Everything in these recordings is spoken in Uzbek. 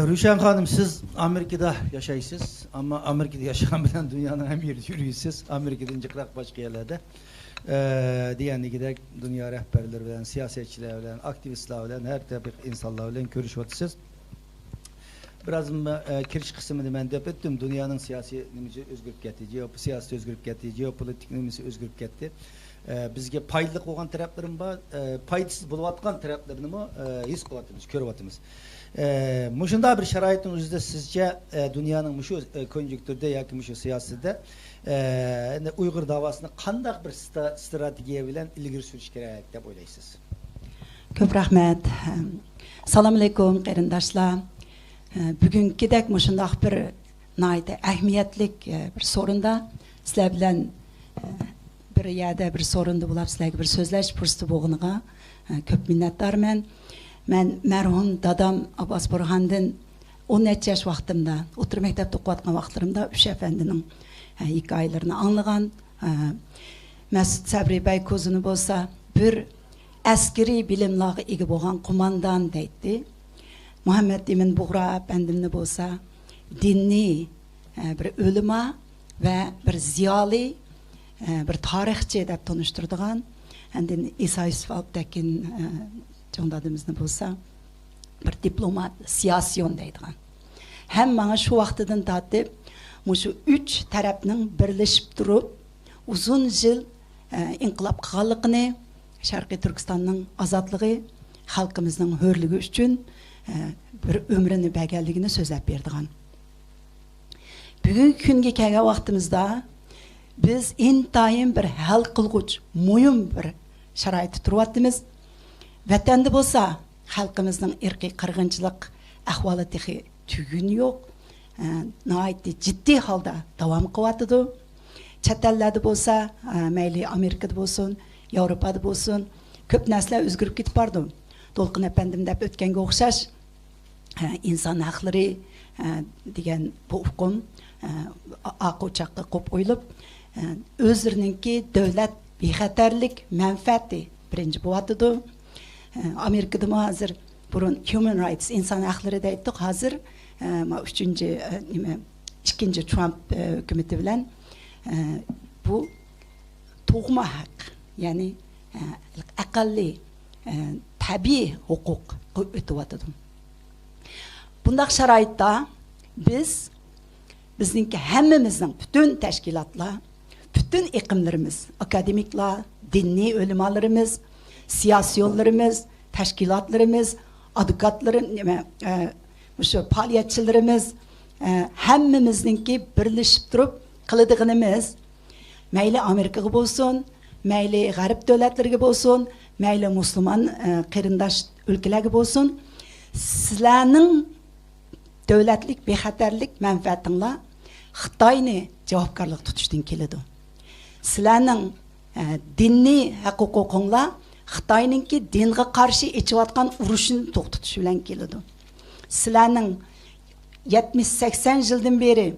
Rüşen Hanım, siz Amerika'da yaşaysınız ama Amerika'da yaşayan bilen dünyanın hem yeri yürüyorsunuz. Amerika'dan çıkarak başka yerlerde. Diğerine giderek dünya rehberleri bilen, siyasetçiler bilen, aktivistler bilen, her tabi insanlar bilen görüşüyorsunuz. Biraz kiriş kısmını ben de ettim. Dünyanın siyasi nimisi özgürlük getirdi, siyasi özgürlük getirdi, jeopolitik nimisi özgürlük getirdi. Bizge paylık olan tarafların var, paydasız buluvatkan taraflarını mı his kıvatımız, körüvatımız. Muşunda bir şaraitin üzerinde sizce dünyanın muşu konjüktürde ya ki muşu siyasette Uygur davasını kandak bir stratejiye bilen ilgili sürüş gerek dep oylaysınız. Köp rahmet. Salam aleykum qarindaşlar. Bugünkidek muşundaq bir nayda ahmiyetlik bir sorunda sizler bilen bir yerde bir sorunda bulab sizlerge bir sözleş fürseti boğunuğa köp minnetdarman. Men merhum dadam Abbas Burhan'dan 13 yaş vaqtimda, o'tir maktabda o'qiyotgan vaqtlarimda Üç Efendi'nin hikayelerini anlagan. Mesut Sabri Bey ko'zini bo'lsa bir askeri bilimlarga ega bo'lgan qo'mondan deydi. Muhammed Emin Bug'ra Efendimni bo'lsa dinniy bir o'lima ve bir ziyoli bir tarixchi deb tanishtirdigan. Endi İsa Yusuf Alptekin Çoğundadığımızda bulsa bir diplomat, siyasiyon deydigan. Hem bana şu vaktidan tatip, şu üç tarafının birleşip durup uzun yıl inkılap kıgalıqını, Şarkı Türkistan'ın azatlığı, halkımızın hürlüğü için bir ömrünü bəgəlligini sözləb berdigan. Bugün günge kelgen vaktimizde biz intayın bir hal kılgıç, muyum bir şaraiti turuvattımız. Vatanda bo'lsa xalqimizning irqiy qirg'inchilik ahvoli texi tugun yo'q. Nihoyatda jiddiy holda davom qilyotidi. Chet ellarda bo'lsa, mayli Amerikada bo'lsin, Yevropada bo'lsin, ko'p narsalar o'zgarib ketib bordi. To'lqin apandim deb o'tganga o'xshash inson haqlari degan bu hukm aqo'chaqqa qo'yib qo'yilib, o'zlarininki davlat bexatarlik manfaati birinchi bo'lyotidi. Amerika'da mı hazır burun human rights insan hakları da ettik hazır ikinci Trump hükümeti bilen bu toğma hak yani akalli tabi hukuk ötüvatıdım. Bundaq şaraytta bizninki hemmimizin bütün teşkilatlar, bütün ikimlerimiz, akademikler, dinni ölümalarımız, siyasi yollarımız, teşkilatlarımız, adukatlarımız, faaliyetçilerimiz, hemmimizinki birleşip durup kılıdığımız, meyli Amerika'ya bolsun, meyli Garip devletlerine bolsun, meyli Müslüman kırındaş ülkelerine bolsun, sizlerinin devletlik, bexatarlik menfaatinle Xitayni cevapkarlık tutuştan keledi. Sizlerinin dinni hukukunla Xitayninki dinge karşı içivatkan uruşunu to'xtatish bilan keladi. Sizlarning 70-80 yıldan beri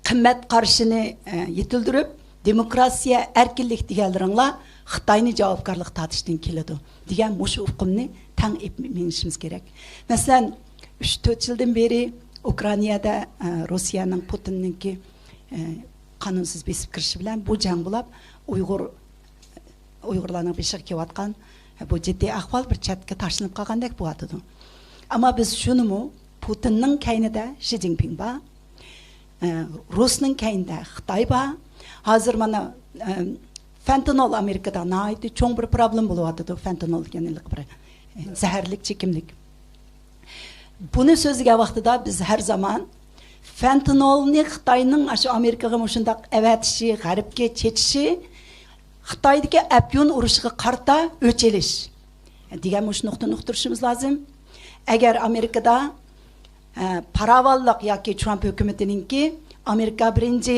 qimmat qarshini yetildirib, demokrasiya, erkinlik deganlaringlar Xitayni javobgarlik tortishdan keladi. Degan mushu hukmni tang minishimiz kerak. Masalan, 3-4 yıldan beri Ukraynada Rossiyaning Putinninki qanunsuz besib kirishi bilan bu jang bo'lib, Uygurlarning beşiq kelayotgan bu ciddi ahval bir chatga tashlanib qolgandek bo'lardi. Ama biz şunu mu Putinning kaynida Xi Jinping bor, Rusning kaynida Xitoy bor. Hozir mana fentanol Amerikada nihoyatda cho'ng bir problem bo'lyapti. Fentanol deganlik bir zaharlik chekimlik. Buni so'ziga vaqtida biz her zaman fentanolni Xitoyning shu Amerikaga shundaq avatishi, g'arbga chechishi Xitoydagi Afyon urushiga qarta o'chilish degan mush nuqtani uqtirishimiz lozim. Agar Amerikada paravalliq yoki Trump hukumatiningki Amerika birinchi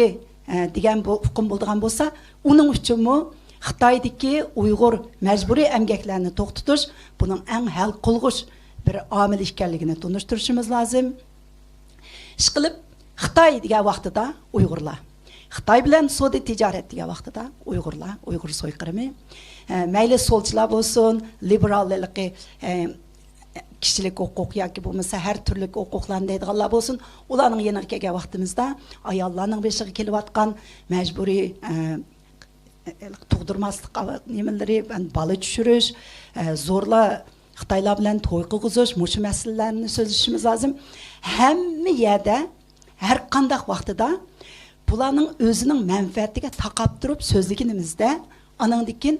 degan bu hukm bo'lgan bo'lsa, uning uchunmi Xitoydagi Uyg'ur majburiy emgaklarni to'xtatish buning eng hal qilg'uch bir omil ekanligini tunishtirishimiz lozim. Ishqilib Xitoy degan vaqtida Uyg'urlar. Xitoy bilan savdo tijorat degan vaqtida Uyg'urlar, Uyg'ur so'yqirimi, mayli solchilar bo'lsin, liberallikki, kishilik huquq yoki bo'lmasa har turli huquqlarni deydiganlar bo'lsin, ularning yeniga kelgan vaqtimizda ayollarning beshiga kelayotgan majburiy tug'dirmaslik nimalari, bola tushirish, zo'rla Xitoylar bilan to'y qilg'izish, mushu masalalarni so'zlashimiz lozim. Hamma yerda har qanday vaqtida bularning o'zining manfaatiga taqab turib so'zlaganimizda, anandikin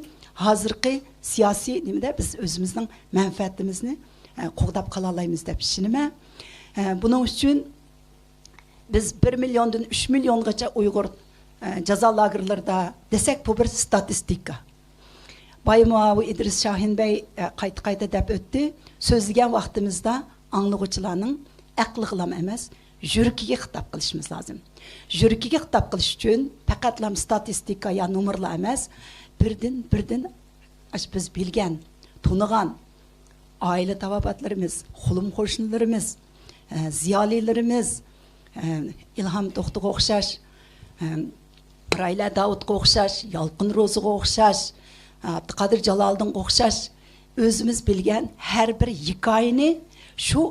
hozirgi siyosiy nimada biz o'zimizning manfaatimizni qo'g'dab qala olamiz deb ishonaman. Buning uchun biz 1 milliondan 3 milliongacha Uyg'ur jazo lagerlarida desak, bu bir statistika. Baymavi İdris Şahin Bey qayta deb o'tdi. So'zlagan vaqtimizda anglag'uvchilarning aqliqlam emas, yuragiga xitob qilishimiz lozim. Yuragiga xitob qilish uchun faqatlam statistika ya nomerlar emas, birdan biz bilgan, tonigan aile tavabatlarımız, xulum qo'shnilarimiz, ziyolilarimiz, İlham To'xtiga o'xshash, Rayla Davudga o'xshash, Yolqin Ro'ziga o'xshash, Abduqadir Jaloliddinga o'xshash o'zimiz bilgan har bir hikoyani shu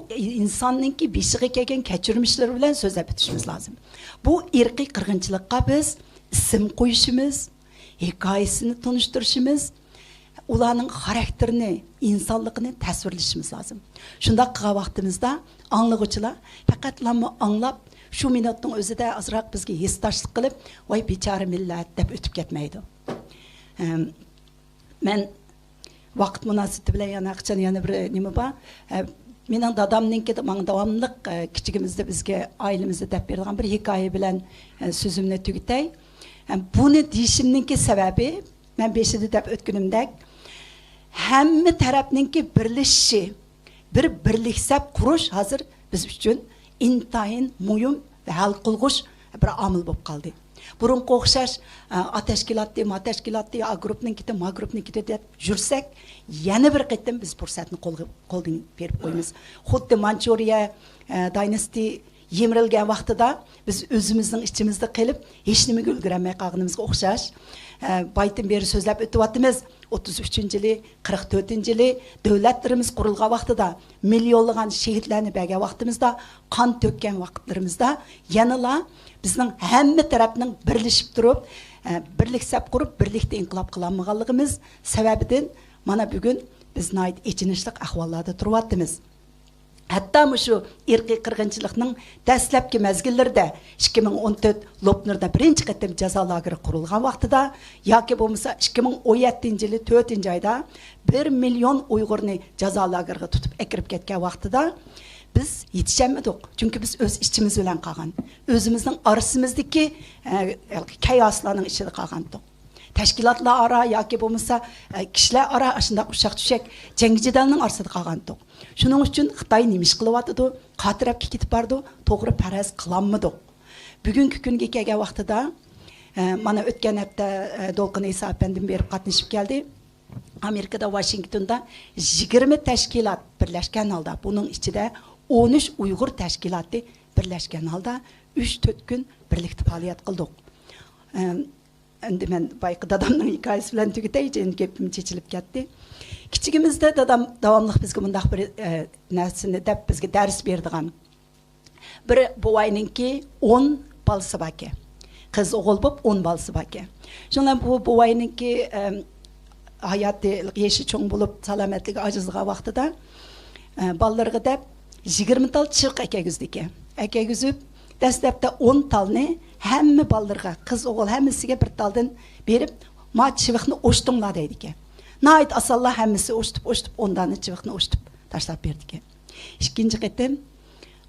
insonningki beshiga kelgan kechirmishlari bilan so'zlab o'tishimiz lozim. Bu irqiy qirg'inchilikqa biz ism qo'yishimiz, hikoyasini tunishtirishimiz, ularning xarakterini, insonligini tasvirlashimiz lozim. Shunda qilgan vaqtimizda anglag'uvchilar faqatlanma anglab, shu minutning o'zida azroq bizga hissdoshlik qilib, voy bechora millat deb o'tib ketmaydi. Men vaqt munosabati bilan yana bir nima bor. Mening dadamninki men davomliq kichigimizda bizga ailemizda deb bergan bir hikoya bilan so'zimni tugatay. Buni deyishimninki sababi men beshida deb o'tganimdek hamma tarafninki birlashishi, bir birliksab qurish hozir biz uchun intayin muhim va hal qilg'ush bir omil bo'lib qoldi. Burunga o'xshash tashkilotni, A guruhninkida, M guruhninkida deb yursak, yana bir qatim biz fursatni qo'ldan berib qo'yamiz. Xuddi Manchuriya dinasti yemirilgan vaqtida biz o'zimizning ichimizda qilib, hech nimaga ulgurmay qolganimizga o'xshash. Baytin beri so'zlab o'tyapmiz. 33-yili, 44-yili davlatlarimiz qurilgan vaqtida millionlagan shahidlarni bergan vaqtimizda, qon to'kkan vaqtlarimizda yanala bizning hamma tarafning birlashib turib, birliksab qurib, birlikda inqilob qilolmaganligimiz sababidan mana bugun biz nayt echinishlik ahvollarda turyapmiz. Hatta shu irqiy qirg'inchilikning dastlabki mezgillarida 2014 Lopnerda birinchi qatim jazo lageri qurilgan vaqtida yoki bo'lmasa 2017-yili 4-oyda 1 million Uyg'urni jazo lageriga tutib akirib ketgan vaqtida biz yetishamadik. Chunki biz o'z ichimiz bilan qolgan. O'zimizning orasimizdagi kayoslarning ichida qolgandik. Tashkilotlar ara yoki bo'lmasa kishilar ara shunday ushaq-tushak jangchilarning orasida qolgandik. Shuning uchun Xitoy nima ish qilyapti? Qatirabga ketib bordi, to'g'ri faraz qilolmadik. Bugungi kunga kelgan vaqtida mana o'tgan hafta Dolqin Iso apandim berib qatnashib keldi. Amerikada Washingtonda 20 tashkilot birlashgan holda, buning ichida 13 Uyg'ur tashkiloti birlashgan holda 3-4 kun birlikda faoliyat qildik. Endi men bayqi dadamning hikoyasi bilan tugatay, gapim chechilib ketdi. Kichigimizda dadam davomli bizga bunday bir narsani deb bizga dars berdigan. Bir buvayninki 10 balasi bor ekan. Qiz o'g'il bo'lib 10 balasi bor ekan. Shundan bu buvayninki hayoti yeshi cho'ng bo'lib, salomatligi ojizligi vaqtida bolalarga deb 20 tal chirq akagizdi ekan. Akagizib dastlabda 10 talni hamma bolalarga, qiz o'g'il hammasiga bir taldan berib, "Ma chiviqni o'shtinglar" deydi ekan. Nayt asallar hammasi o'shtib, 10 dona chiviqni o'shtib tashlab berdi ekan. Ikkinchi qatim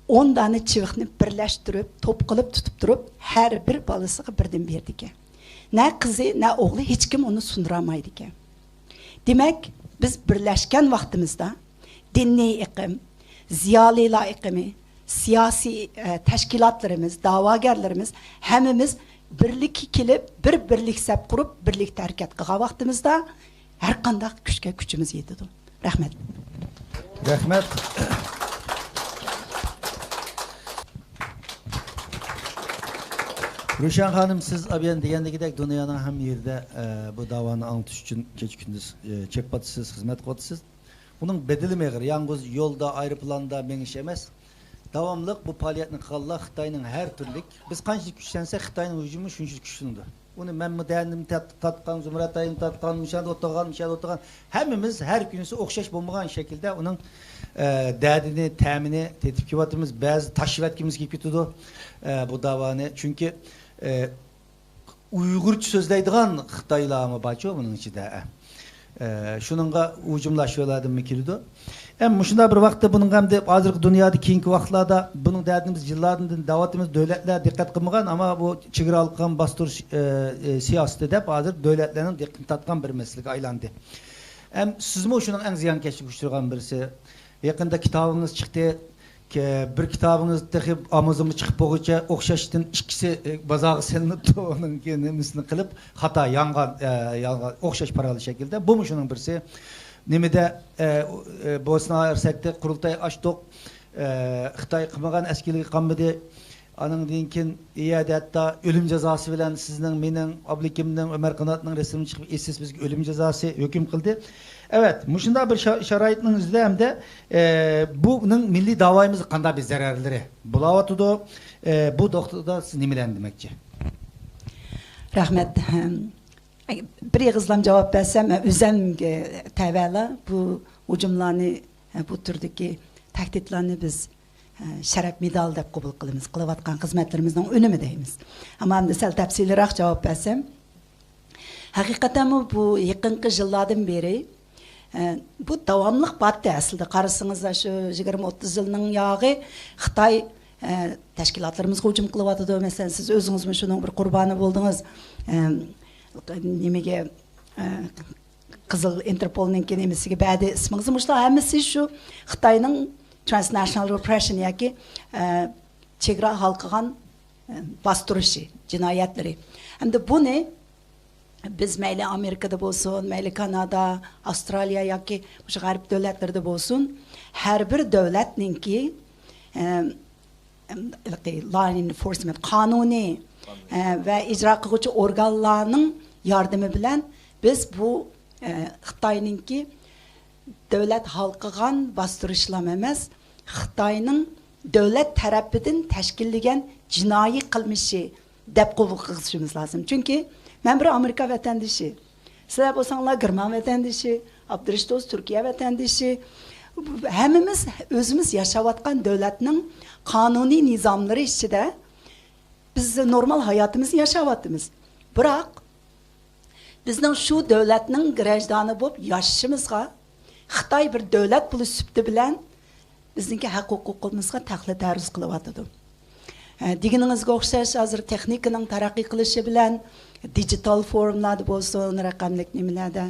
10 dona chiviqni birlashtirib, to'p qilib tutib turib, har bir bolasiga birdan berdi ekan. Na qizi, na o'g'li hech kim uni sundira olmaydi ekan. Demak, biz birlashgan vaqtimizda diniy iqim, ziyolilar iqimi, siyosiy tashkilotlarimiz, da'vogarlarimiz hammamiz birlikka kelib, birliksab qurib, birlikda harakat qilgan vaqtimizda har qanday kuchga kuchimiz yetadi. Rahmat. Rahmat. Ruşen Hanım siz abiyen degendeki dünyanın hem yerde bu davanı anlatış için geç gündüz çek batısız, hizmet batısız. Bunun bedeli meğer yalnız yolda, aeroplanda meniş emez. Davamlıq bu fəaliyyətin xalla Xitayının hər türlük biz qançalik güclənsə Xitayının hücumu şunçuk güclüdür. Bunu mən müdəyendim tatqan, Zümrətayım tatqan, müşahid oturğan, həmimiz hər günüsü oxşaş bulmağan şəkildə onun dədini, təmini, tetkivatımız, bəzi taşıvatkimiz gibi tutudu bu davanı. Çünkü Uygurca sözləydiğən Xitayla mı bakıyor bunun içinde. Şununla ucumlaşıyorlardı mikirdi. Hem şunda bir vakti bunun hem de hazır dünyada keyinki vaxtlarda bunun derdimiz yıllardan davetimiz devletler dikkat kılmagan ama bu çıgıralıktan bastır siyaseti de hazır devletlerin dikkat tatkan bir meslek aylandı. Hem siz mi şunun en ziyan geçirgen birisi? Yakında kitabınız çıktı ki bir kitabınız tıkıp Amazon'a çıkıp boğuca okşaştın ikisi bazağı senin onun kendisini kılıp hata yangan okşaş paralı şekilde bu mu şunun birisi? Nemede Bosna Hersek'te kurultay açtık. Xitay kılmagan eskiliği kalmadı. Anın dinkin iadette ölüm cezası bilen sizden menin ablikimden Ömer Kanat'ın resmini çıkıp eşsiz biz ölüm cezası hüküm kıldı. Evet, muşunda bir şaraitinin üzerinde hem de bunun milli davayımız kanda bir zararları bulavatıdı. Bu doktorda siz nemeden demekçi? Rahmet. Bir yığızlam cevap versem, özüm təvəla bu ucumlarını, bu türdeki təhdidlerini biz şərəf medal deb qabul qılımız, qılıvatqan xizmətlərimizdən önümü deyimiz. Ama hem de sel təfsilirak cevap versem, hakikaten bu yakınki yıllardan beri bu davamlıq battı aslında. Qarısınızda şu 20-30 yılının yağı Xitay təşkilatlarımızga hücum qılıvatıdı. Mesela siz özünüz mü şunun bir qurbanı buldunuz? Nemege Kızıl Interpol'un nemesiga ba'di isminiz muşlar hemisi şu Xitayning transnational repression yaki çegra halkıgan bastırışı, cinayetleri. Hem de bu ne? Biz meyli Amerika'da bolsun, meyli Kanada, Avustralya yaki bu garip devletlerde bolsun, her bir devletnin ki law enforcement, kanuni ve icra kılıcı organlarının yardımı bilen biz bu Xitayning ki devlet halkıgan bastırışlam emez, Xitayning devlet tarafından teşkilligen cinayi kılmışı dep qabul qilishimiz lazım. Çünkü ben bir Amerika vatandaşı, sizler bolsanlar German vatandaşı, Abdurrahman Türkiye vatandaşı, hemimiz özümüz yaşavatkan devletinin kanuni nizamları içinde biz normal hayatımızı yaşavatımız. Bırak bizning şu devletinin grajdanı bulup yaşımızga Xitay bir devlet bulu süptü bilen bizdeki hak hukukımızga taqlid taruz qılıvatıdı. Diginingizga o'xshash hozir texnikaning taraqqiy qilishi bilan digital forumlarda bo'lsin, raqamlik nimalarda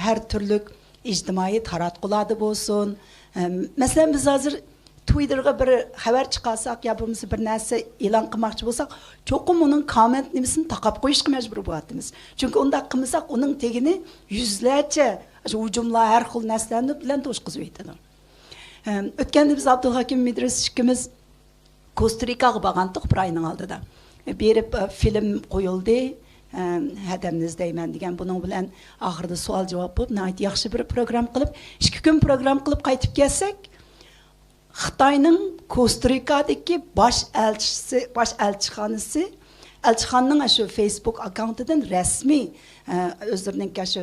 har turli ijtimoiy taratqularda bo'lsin. Masalan biz hozir Twitterga bir xabar chiqarsak yo bo'lmasa bir narsa e'lon qilmoqchi bo'lsak, cho'qim uning komment nimasini taqab qo'yishga majbur bo'lyapmiz. Chunki unda qilmasak uning tegini yuzlarcha hujumlar har xil narsalarni bilan to'shqizib yetadi. O'tganda biz Abdulhakim Midris ikkimiz Kosta-Rikaga borgandik bir ayning oldida. Berib film qo'yildi. Hadamni izlayman degan buning bilan oxirida savol javob bo'lib, nayt yaxshi bir program qilib, 2 kun program qilib qaytib kelsak, Xitoyning Kosta-Rikadagi bosh elchixonasi elchixonaning shu Facebook akkauntidan rasmiy o'zlarining shu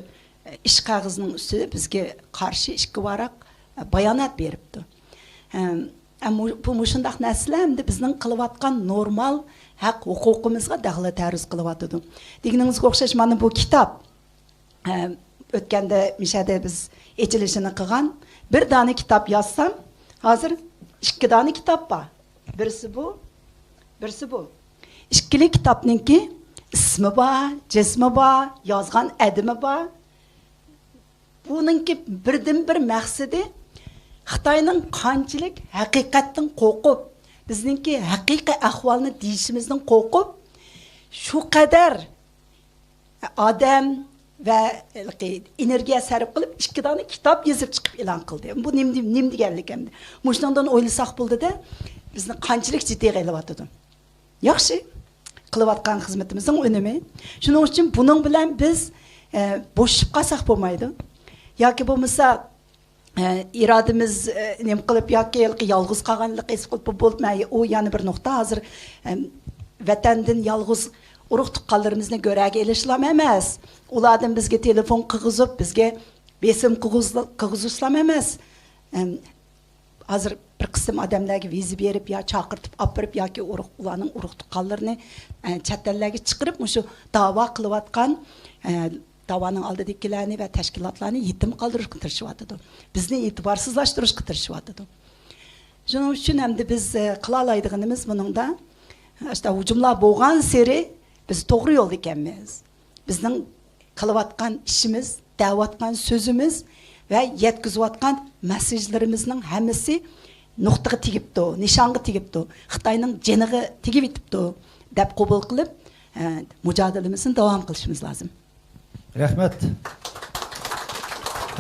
ish qog'ozining ustida bizga qarshi 2 varaq bayonot beribdi. Bu mushundaq narsalar hamda bizning qilayotgan normal haq huquqimizga daxli taruz qilyapti. Deganingizga o'xshash mana bu kitob o'tganda mishada biz echilishini qilgan bir dona kitob yozsam, hozir 2 dona kitob bor. Birisi bu. Ikkili kitobningki ismi bor, jismi bor, yozgan adimi bor. Buningki birdan bir maqsadi Xitoyning qanchalik haqiqatdan qo'rqib, bizningki haqiqiy ahvolni deyishimizdan qo'rqib, shu qadar odam va energiya sarf qilib 2 dona kitob yozib chiqib e'lon qildi. Bu nim deganlik endi. Mushundan o'ylasak bo'ldida bizni qanchalik jiddiy qilyapti. Yaxshi. kılıvatkan hizmetimizin önemi. Şunun için bunun bilen biz boşup kalsak bulmaydı. Ya ki bu mesela iradimiz nem kılıp ya ki yalğız kalganlık es kılıp bulmayı o yani bir nokta hazır vatandın yalğız uruk tuqqanlarımızı görəge elişlam emas. Ulardan bizge telefon kıgızıp bizge besim kıgızıslam emas. Hazır bir kısım adamlarga vizi berip ya çaqırtıp apırıp ya ki ularning uruk tuqqanlarini chatlarga chiqirib mushu da'vo qilayotgan da'voning oldidagilarni va tashkilotlarni yetim qoldirishga tirishyapti. Bizni e'tiborsizlashtirishga tirishyapti. Shuning uchun hamda biz qila oladiganimiz buningda işte hujumlar bo'lgan seri biz to'g'ri yo'lda ekanmiz. Bizning qilayotgan ishimiz, da'vatgan so'zimiz va yetkazayotgan mesajlarimizning hammasi nuqtaga tegibdi, nishonga tegibdi, Xitoyning jiniga tegib etibdi deb qabul qilib, mujodalamizni davom qilishimiz lozim. Rahmat.